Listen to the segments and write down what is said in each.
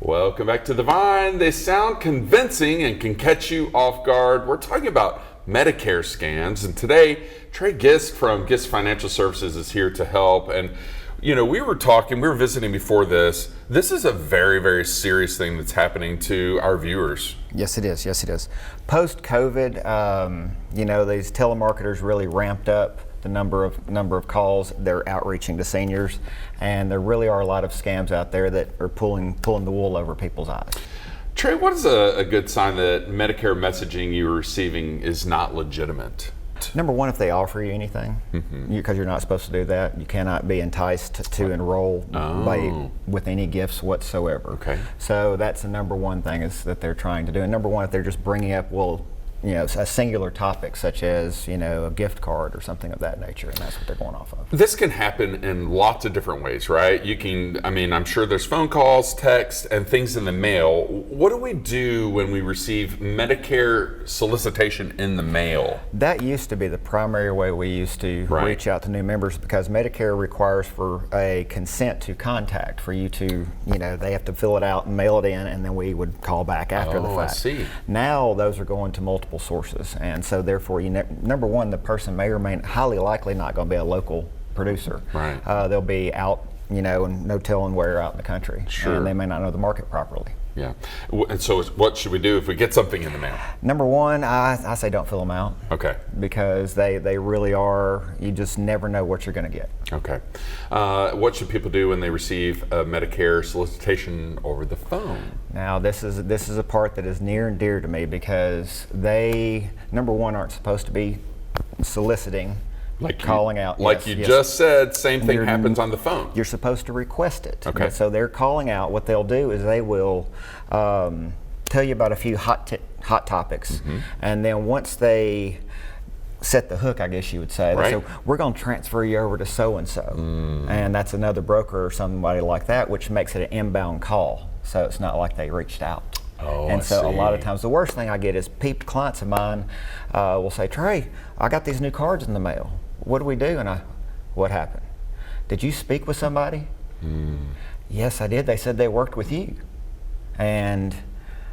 Welcome back to The Vine. They sound convincing and can catch you off guard. We're talking about Medicare scams, and today Trey Gist from Gist Financial Services is here to help. And we were visiting before this. This is a very, very serious thing that's happening to our viewers. Yes, it is. Post-COVID, these telemarketers really ramped up the number of calls they're outreaching to seniors, and there really are a lot of scams out there that are pulling the wool over people's eyes. Trey, what is a good sign that Medicare messaging you're receiving is not legitimate? Number one, if they offer you anything, because you're not supposed to do that, you cannot be enticed to enroll with any gifts whatsoever. Okay. So that's the number one thing is that they're trying to do. And number one, if they're just bringing up, a singular topic such as, a gift card or something of that nature, and that's what they're going off of. This can happen in lots of different ways, right? I'm sure there's phone calls, text, and things in the mail. What do we do when we receive Medicare solicitation in the mail? That used to be the primary way we used to reach out to new members, because Medicare requires for a consent to contact for you to, they have to fill it out and mail it in, and then we would call back after the fact. I see. Now those are going to multiple sources, and so therefore, number one, the person may or may highly likely not going to be a local producer. Right. They'll be out, and no telling where out in the country. Sure. And they may not know the market properly. Yeah. And so what should we do if we get something in the mail? Number one, I say don't fill them out. Okay. Because they really are, you just never know what you're going to get. Okay. What should people do when they receive a Medicare solicitation over the phone? Now, this is a part that is near and dear to me, because they, number one, aren't supposed to be soliciting, calling out. Like you just said, same thing happens on the phone. You're supposed to request it. Okay. So they're calling out. What they'll do is they will tell you about a few hot topics, and then once they set the hook, I guess you would say, they say, we're going to transfer you over to so-and-so. And that's another broker or somebody like that, which makes it an inbound call. So it's not like they reached out. And so a lot of times, the worst thing I get is clients of mine will say, Trey, I got these new cards in the mail. What do we do? And what happened? Did you speak with somebody? Yes, I did. They said they worked with you. And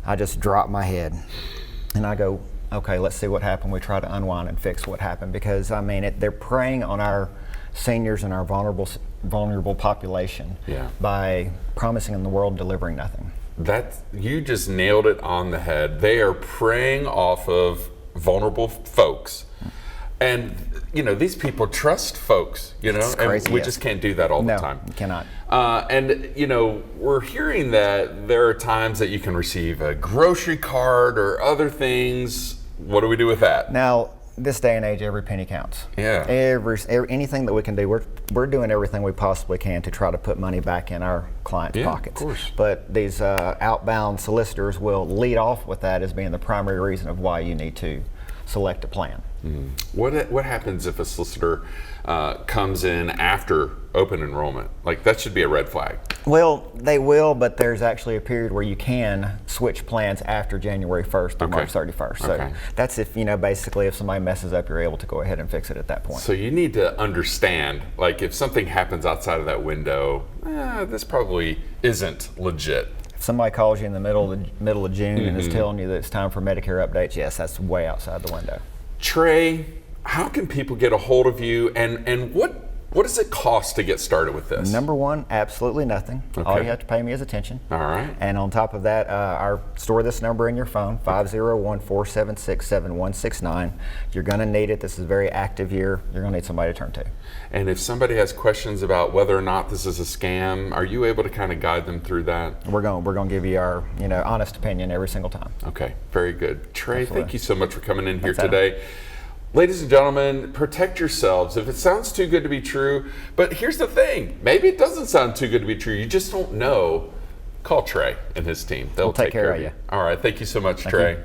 I just drop my head. And I go, okay, let's see what happened. We try to unwind and fix what happened, because they're preying on our seniors and our vulnerable population by promising them the world and delivering nothing. You just nailed it on the head. They are preying off of vulnerable folks. And these people trust folks, It's crazy, and we just can't do that all the time. No, you cannot. We're hearing that there are times that you can receive a grocery card or other things. What do we do with that? Now, this day and age, every penny counts. Yeah. Anything that we can do, we're doing everything we possibly can to try to put money back in our clients' pockets. Of course. But these outbound solicitors will lead off with that as being the primary reason of why you need to select a plan. What happens if a solicitor comes in after open enrollment? That should be a red flag. Well, they will, but there's actually a period where you can switch plans after January 1st or March 31st. So that's basically if somebody messes up, you're able to go ahead and fix it at that point. So you need to understand, if something happens outside of that window, this probably isn't legit. If somebody calls you in the middle of June and is telling you that it's time for Medicare updates, yes, that's way outside the window. Trey, how can people get a hold of you, and what does it cost to get started with this? Number one, absolutely nothing. Okay. All you have to pay me is attention. All right. And on top of that, store this number in your phone, 501-476-7169. You're going to need it. This is a very active year. You're going to need somebody to turn to. And if somebody has questions about whether or not this is a scam, are you able to kind of guide them through that? We're going to give you our honest opinion every single time. Okay, very good. Trey, Absolutely. Thank you so much for coming in here today. Ladies and gentlemen, protect yourselves. If it sounds too good to be true, but here's the thing, maybe it doesn't sound too good to be true, you just don't know, call Trey and his team. They'll take care of you. All right, thank you so much, Thank Trey. you.